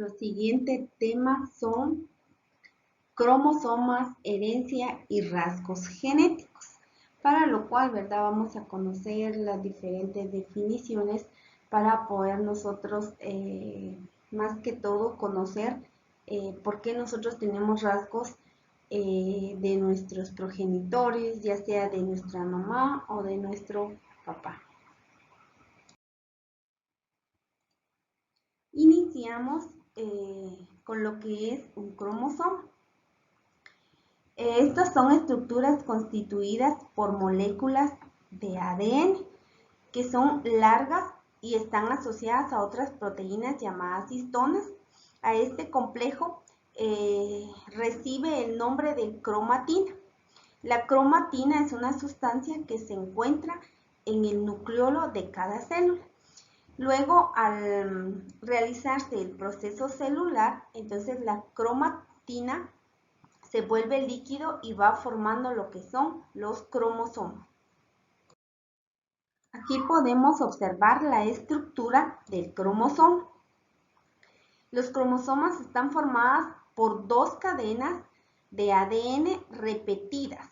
Nuestro siguiente tema son cromosomas, herencia y rasgos genéticos, para lo cual, ¿verdad? Vamos a conocer las diferentes definiciones para poder nosotros, más que todo, conocer por qué nosotros tenemos rasgos de nuestros progenitores, ya sea de nuestra mamá o de nuestro papá. Iniciamos con lo que es un cromosoma. Estas son estructuras constituidas por moléculas de ADN que son largas y están asociadas a otras proteínas llamadas histonas. A este complejo recibe el nombre de cromatina. La cromatina es una sustancia que se encuentra en el nucleolo de cada célula. Luego, al realizarse el proceso celular, entonces la cromatina se vuelve líquido y va formando lo que son los cromosomas. Aquí podemos observar la estructura del cromosoma. Los cromosomas están formadas por dos cadenas de ADN repetidas,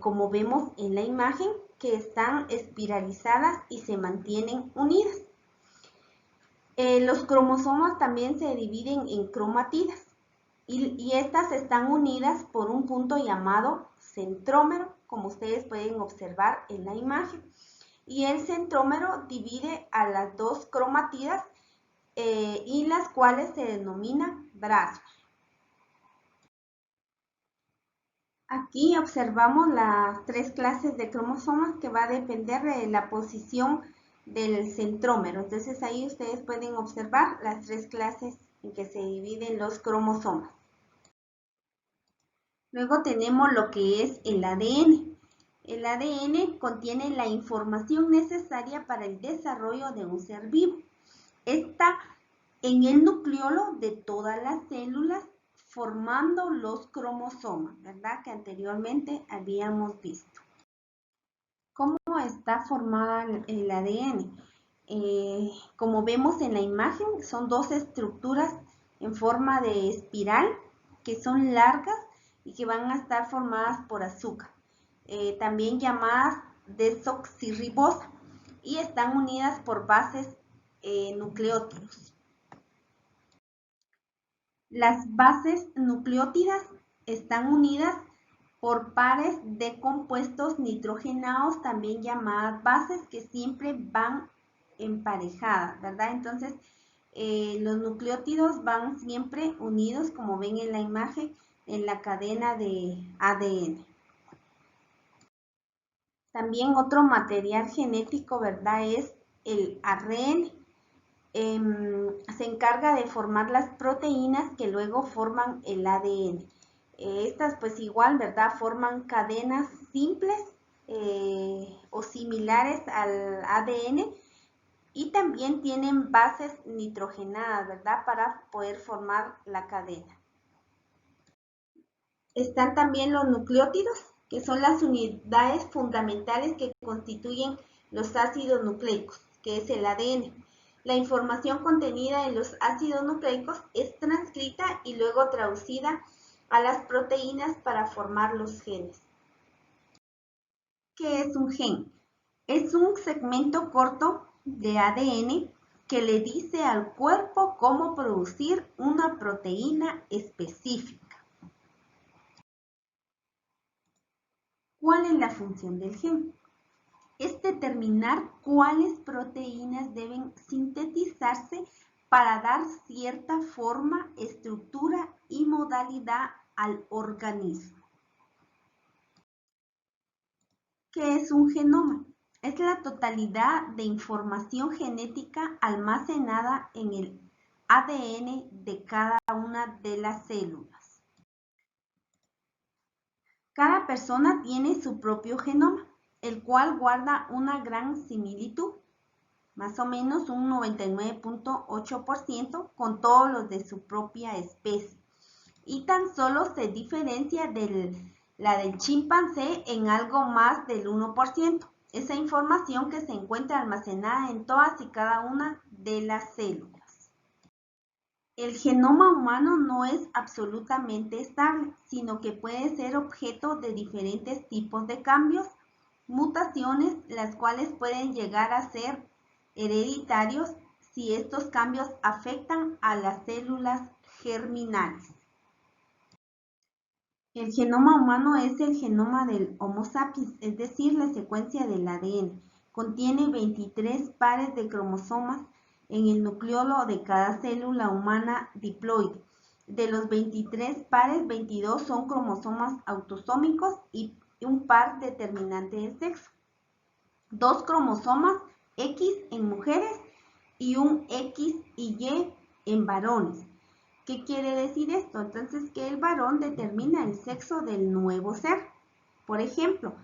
como vemos en la imagen, que están espiralizadas y se mantienen unidas. Los cromosomas también se dividen en cromatidas y estas están unidas por un punto llamado centrómero, como ustedes pueden observar en la imagen. Y el centrómero divide a las dos cromatidas y las cuales se denominan brazos. Aquí observamos las tres clases de cromosomas que va a depender de la posición del centrómero. Entonces ahí ustedes pueden observar las tres clases en que se dividen los cromosomas. Luego tenemos lo que es el ADN. El ADN contiene la información necesaria para el desarrollo de un ser vivo. Está en el nucleolo de todas las células formando los cromosomas, ¿verdad? Que anteriormente habíamos visto. ¿Cómo está formada el ADN? Como vemos en la imagen, son dos estructuras en forma de espiral que son largas y que van a estar formadas por azúcar, también llamadas desoxirribosa, y están unidas por bases nucleótidos. Las bases nucleótidas están unidas por pares de compuestos nitrogenados, también llamadas bases, que siempre van emparejadas, ¿verdad? Entonces, los nucleótidos van siempre unidos, como ven en la imagen, en la cadena de ADN. También otro material genético, ¿verdad? Es el ARN. Se encarga de formar las proteínas que luego forman el ADN. Estas pues igual, ¿verdad? Forman cadenas simples o similares al ADN y también tienen bases nitrogenadas, ¿verdad? Para poder formar la cadena. Están también los nucleótidos, que son las unidades fundamentales que constituyen los ácidos nucleicos, que es el ADN. La información contenida en los ácidos nucleicos es transcrita y luego traducida a las proteínas para formar los genes. ¿Qué es un gen? Es un segmento corto de ADN que le dice al cuerpo cómo producir una proteína específica. ¿Cuál es la función del gen? Es determinar cuáles proteínas deben sintetizarse para dar cierta forma, estructura y modalidad al organismo. ¿Qué es un genoma? Es la totalidad de información genética almacenada en el ADN de cada una de las células. Cada persona tiene su propio genoma, el cual guarda una gran similitud, más o menos un 99.8% con todos los de su propia especie, y tan solo se diferencia de la del chimpancé en algo más del 1%. Esa información que se encuentra almacenada en todas y cada una de las células. El genoma humano no es absolutamente estable, sino que puede ser objeto de diferentes tipos de cambios, mutaciones, las cuales pueden llegar a ser hereditarios si estos cambios afectan a las células germinales. El genoma humano es el genoma del Homo sapiens, es decir, la secuencia del ADN. Contiene 23 pares de cromosomas en el nucleolo de cada célula humana diploide. De los 23 pares, 22 son cromosomas autosómicos y un par determinante del sexo. 2 cromosomas X en mujeres y un X y Y en varones. ¿Qué quiere decir esto? Entonces, que el varón determina el sexo del nuevo ser. Por ejemplo,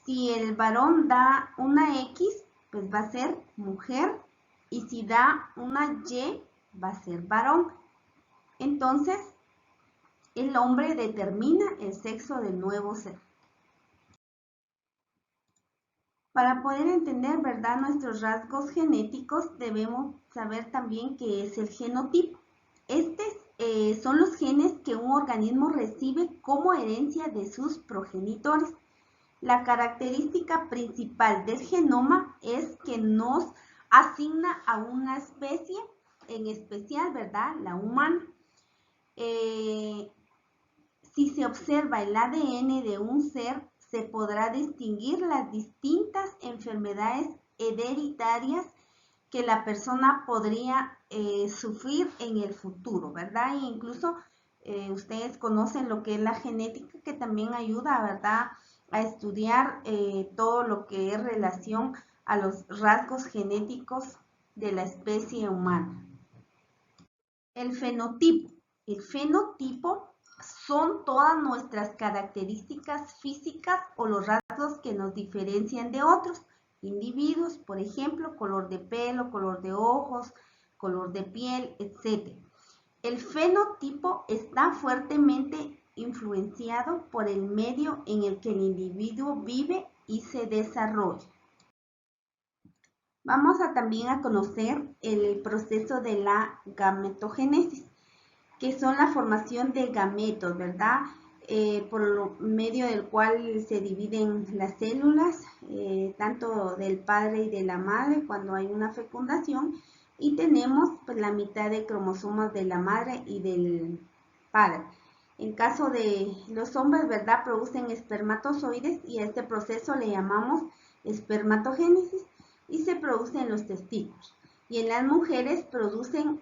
si el varón da una X, pues va a ser mujer, y si da una Y, va a ser varón. Entonces, el hombre determina el sexo del nuevo ser. Para poder entender, ¿verdad?, nuestros rasgos genéticos, debemos saber también qué es el genotipo. Son los genes que un organismo recibe como herencia de sus progenitores. La característica principal del genoma es que nos asigna a una especie, en especial, ¿verdad?, la humana. Si se observa el ADN de un ser, se podrá distinguir las distintas enfermedades hereditarias que la persona podría sufrir en el futuro, ¿verdad? E incluso ustedes conocen lo que es la genética, que también ayuda, ¿verdad?, a estudiar todo lo que es relación a los rasgos genéticos de la especie humana. El fenotipo. El fenotipo son todas nuestras características físicas o los rasgos que nos diferencian de otros individuos, por ejemplo, color de pelo, color de ojos, color de piel, etc. El fenotipo está fuertemente influenciado por el medio en el que el individuo vive y se desarrolla. Vamos también a conocer el proceso de la gametogénesis, que son la formación de gametos, ¿verdad? Por medio del cual se dividen las células, tanto del padre y de la madre cuando hay una fecundación, y tenemos pues, la mitad de cromosomas de la madre y del padre. En caso de los hombres, ¿verdad?, producen espermatozoides y a este proceso le llamamos espermatogénesis y se producen los testículos. Y en las mujeres producen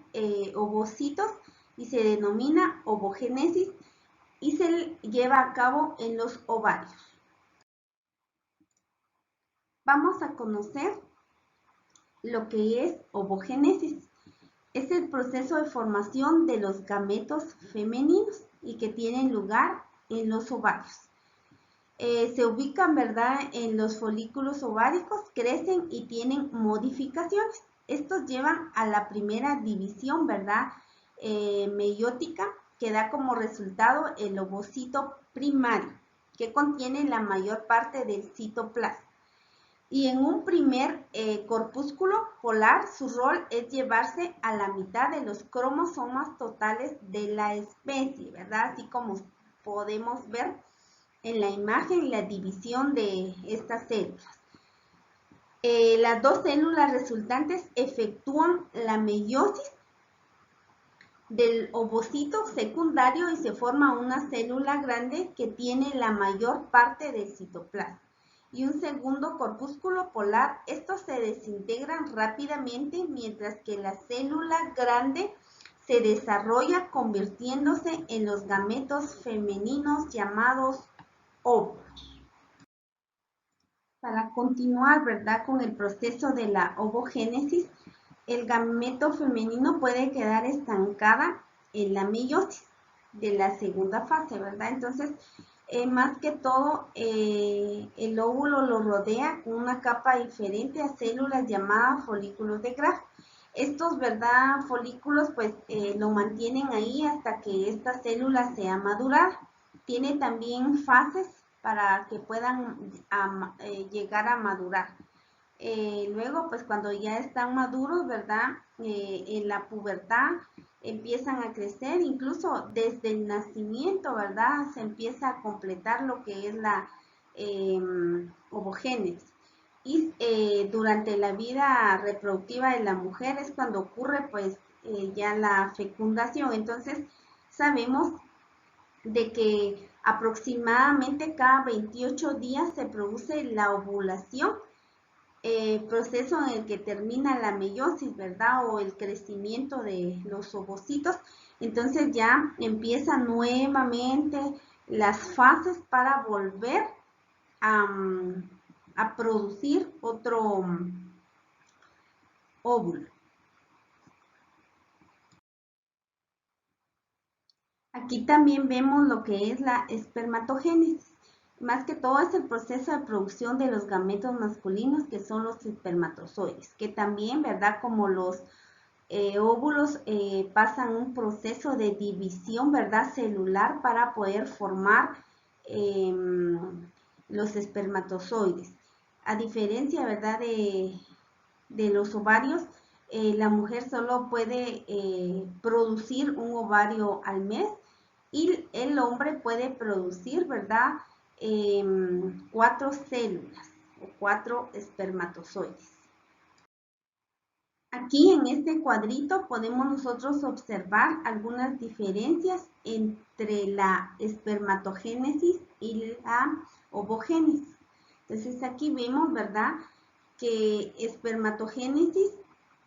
ovocitos y se denomina ovogénesis y se lleva a cabo en los ovarios. Vamos a conocer lo que es ovogénesis. Es el proceso de formación de los gametos femeninos y que tienen lugar en los ovarios. Se ubican, ¿verdad?, en los folículos ováricos, crecen y tienen modificaciones. Estos llevan a la primera división, ¿verdad?, meiótica, que da como resultado el ovocito primario, que contiene la mayor parte del citoplasma. Y en un primer corpúsculo polar, su rol es llevarse a la mitad de los cromosomas totales de la especie, ¿verdad? Así como podemos ver en la imagen la división de estas células. Las dos células resultantes efectúan la meiosis del ovocito secundario y se forma una célula grande que tiene la mayor parte del citoplasma. Y un segundo corpúsculo polar, estos se desintegran rápidamente mientras que la célula grande se desarrolla convirtiéndose en los gametos femeninos llamados óvulos. Para continuar, ¿verdad?, con el proceso de la ovogénesis, el gameto femenino puede quedar estancada en la meiosis de la segunda fase, ¿verdad? Entonces, más que todo, el óvulo lo rodea con una capa diferente a células llamadas folículos de Graf. Estos, ¿verdad?, folículos, pues, lo mantienen ahí hasta que esta célula sea madurada. Tiene también fases para que puedan llegar a madurar. Luego, pues cuando ya están maduros, ¿verdad? En la pubertad empiezan a crecer, incluso desde el nacimiento, ¿verdad? Se empieza a completar lo que es la ovogénesis. Y durante la vida reproductiva de la mujer es cuando ocurre pues ya la fecundación. Entonces sabemos de que aproximadamente cada 28 días se produce la ovulación, proceso en el que termina la meiosis, ¿verdad? O el crecimiento de los ovocitos. Entonces ya empiezan nuevamente las fases para volver a, a producir otro óvulo. Aquí también vemos lo que es la espermatogénesis. Más que todo es el proceso de producción de los gametos masculinos, que son los espermatozoides, que también, ¿verdad? Como los óvulos pasan un proceso de división, ¿verdad? Celular para poder formar los espermatozoides. A diferencia, ¿verdad? De los ovarios, la mujer solo puede producir un ovario al mes y el hombre puede producir, ¿verdad? 4 células o 4 espermatozoides. Aquí en este cuadrito podemos nosotros observar algunas diferencias entre la espermatogénesis y la ovogénesis. Entonces aquí vemos, ¿verdad?, que espermatogénesis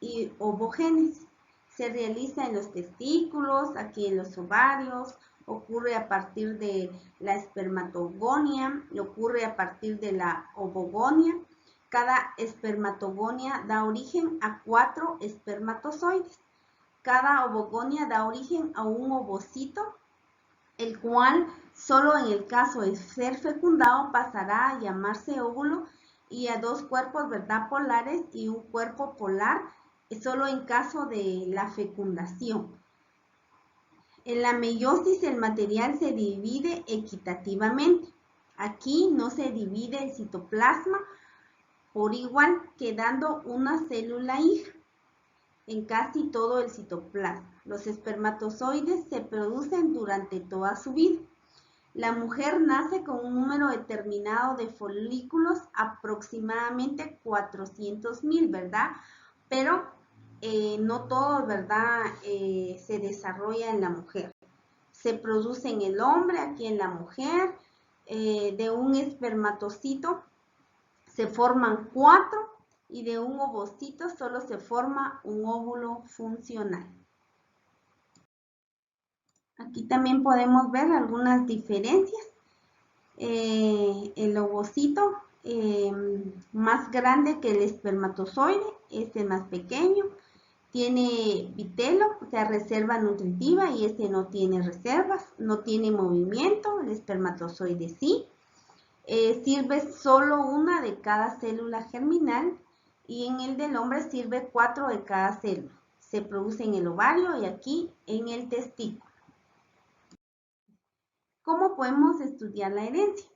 y ovogénesis se realiza en los testículos, aquí en los ovarios, ocurre a partir de la espermatogonia y ocurre a partir de la ovogonia. Cada espermatogonia da origen a 4 espermatozoides. Cada ovogonia da origen a un ovocito, el cual solo en el caso de ser fecundado pasará a llamarse óvulo, y a 2 cuerpos, ¿verdad?, polares y un cuerpo polar solo en caso de la fecundación. En la meiosis el material se divide equitativamente. Aquí no se divide el citoplasma por igual, quedando una célula hija en casi todo el citoplasma. Los espermatozoides se producen durante toda su vida. La mujer nace con un número determinado de folículos, aproximadamente 400,000, ¿verdad? Pero no todo, ¿verdad?, se desarrolla en la mujer. Se produce en el hombre, aquí en la mujer. De un espermatocito se forman 4 y de un ovocito solo se forma un óvulo funcional. Aquí también podemos ver algunas diferencias. El ovocito más grande que el espermatozoide, este más pequeño, tiene vitelo, o sea, reserva nutritiva, y este no tiene reservas, no tiene movimiento, el espermatozoide sí. Sirve solo una de cada célula germinal, y en el del hombre sirve 4 de cada célula. Se produce en el ovario y aquí en el testículo. ¿Cómo podemos estudiar la herencia?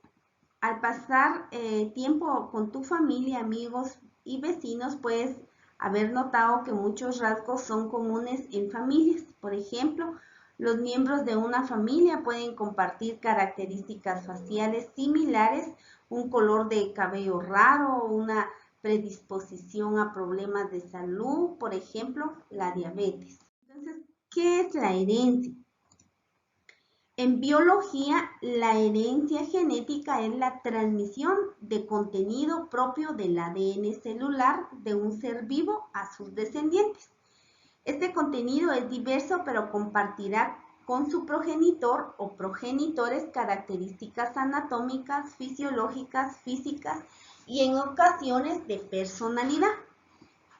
Al pasar tiempo con tu familia, amigos y vecinos, puedes haber notado que muchos rasgos son comunes en familias. Por ejemplo, los miembros de una familia pueden compartir características faciales similares, un color de cabello raro, una predisposición a problemas de salud, por ejemplo, la diabetes. Entonces, ¿qué es la herencia? En biología, la herencia genética es la transmisión de contenido propio del ADN celular de un ser vivo a sus descendientes. Este contenido es diverso, pero compartirá con su progenitor o progenitores características anatómicas, fisiológicas, físicas y en ocasiones de personalidad.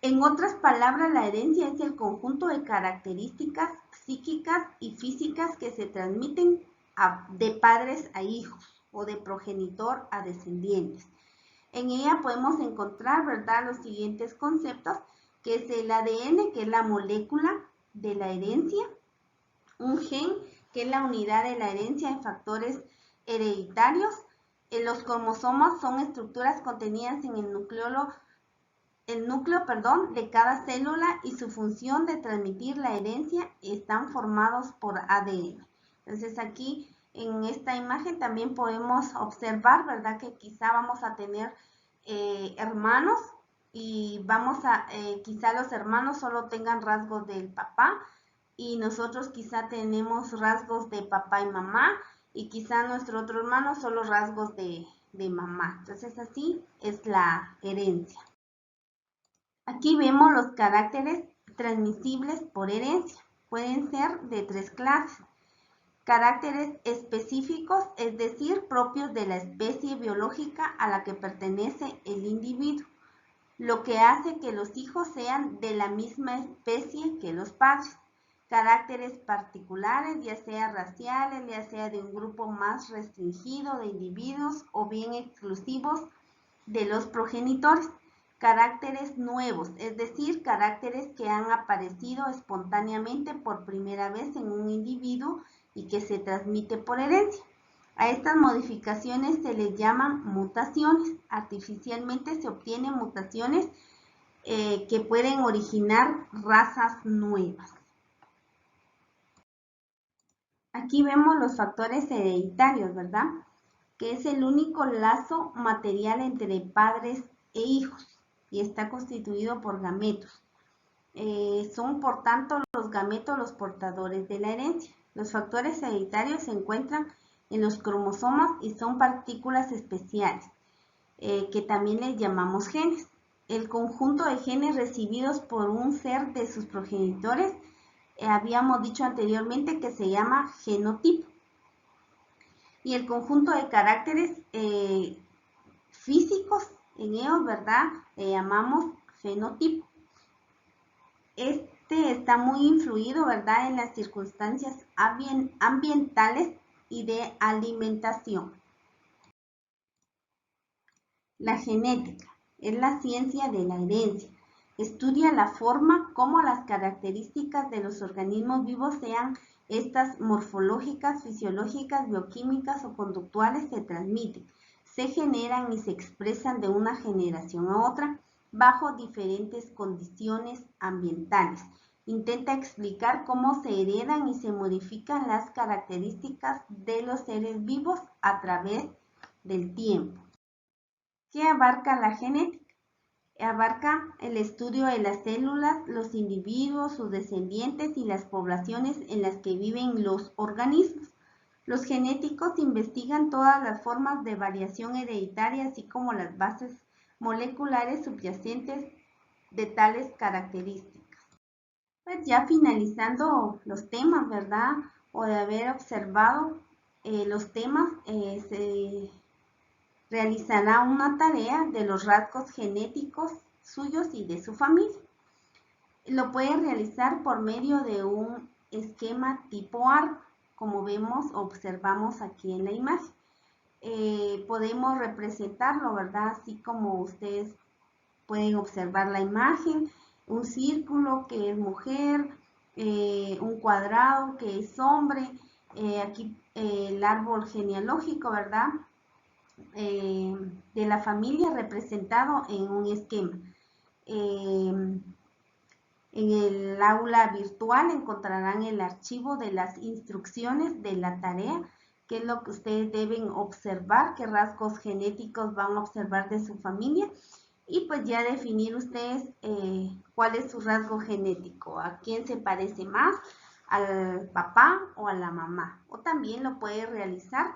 En otras palabras, la herencia es el conjunto de características psíquicas y físicas que se transmiten de padres a hijos o de progenitor a descendientes. En ella podemos encontrar, ¿verdad?, los siguientes conceptos, que es el ADN, que es la molécula de la herencia, un gen, que es la unidad de la herencia en factores hereditarios. Los cromosomas son estructuras contenidas en el nucleolo de cada célula y su función de transmitir la herencia están formados por ADN. Entonces aquí en esta imagen también podemos observar, ¿verdad? Que quizá vamos a tener hermanos y quizá los hermanos solo tengan rasgos del papá y nosotros quizá tenemos rasgos de papá y mamá y quizá nuestro otro hermano solo rasgos de mamá. Entonces así es la herencia. Aquí vemos los caracteres transmisibles por herencia. Pueden ser de 3 clases. Caracteres específicos, es decir, propios de la especie biológica a la que pertenece el individuo, lo que hace que los hijos sean de la misma especie que los padres. Caracteres particulares, ya sea raciales, ya sea de un grupo más restringido de individuos o bien exclusivos de los progenitores. Caracteres nuevos, es decir, caracteres que han aparecido espontáneamente por primera vez en un individuo y que se transmite por herencia. A estas modificaciones se les llaman mutaciones. Artificialmente se obtienen mutaciones que pueden originar razas nuevas. Aquí vemos los factores hereditarios, ¿verdad? Que es el único lazo material entre padres e hijos y está constituido por gametos. Son por tanto los gametos los portadores de la herencia. Los factores hereditarios se encuentran en los cromosomas y son partículas especiales que también les llamamos genes. El conjunto de genes recibidos por un ser de sus progenitores habíamos dicho anteriormente que se llama genotipo. Y el conjunto de caracteres físicos en ellos, ¿verdad? Le llamamos fenotipo. Este está muy influido, ¿verdad?, en las circunstancias ambientales y de alimentación. La genética es la ciencia de la herencia. Estudia la forma como las características de los organismos vivos, sean estas morfológicas, fisiológicas, bioquímicas o conductuales, se transmiten, se generan y se expresan de una generación a otra bajo diferentes condiciones ambientales. Intenta explicar cómo se heredan y se modifican las características de los seres vivos a través del tiempo. ¿Qué abarca la genética? Abarca el estudio de las células, los individuos, sus descendientes y las poblaciones en las que viven los organismos. Los genéticos investigan todas las formas de variación hereditaria, así como las bases moleculares subyacentes de tales características. Pues ya finalizando los temas, ¿verdad? O de haber observado los temas, se realizará una tarea de los rasgos genéticos suyos y de su familia. Lo puede realizar por medio de un esquema tipo árbol, como vemos, observamos aquí en la imagen. Podemos representarlo, ¿verdad? Así como ustedes pueden observar la imagen, un círculo que es mujer, un cuadrado que es hombre, aquí el árbol genealógico, ¿verdad?, de la familia representado en un esquema. En el aula virtual encontrarán el archivo de las instrucciones de la tarea, que es lo que ustedes deben observar, qué rasgos genéticos van a observar de su familia, y pues ya definir ustedes cuál es su rasgo genético, a quién se parece más, al papá o a la mamá. O también lo puede realizar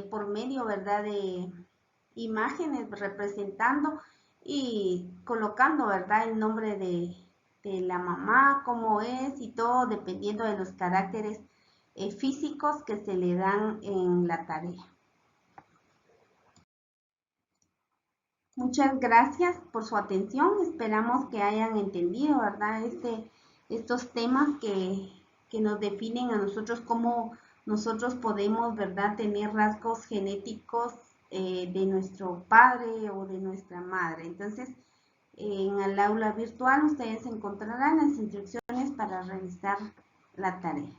por medio, ¿verdad?, de imágenes representando y colocando, ¿verdad?, el nombre de la mamá, cómo es y todo, dependiendo de los caracteres físicos que se le dan en la tarea. Muchas gracias por su atención. Esperamos que hayan entendido, ¿verdad?, estos temas que nos definen a nosotros, cómo nosotros podemos, ¿verdad?, tener rasgos genéticos de nuestro padre o de nuestra madre. Entonces, en el aula virtual ustedes encontrarán las instrucciones para realizar la tarea.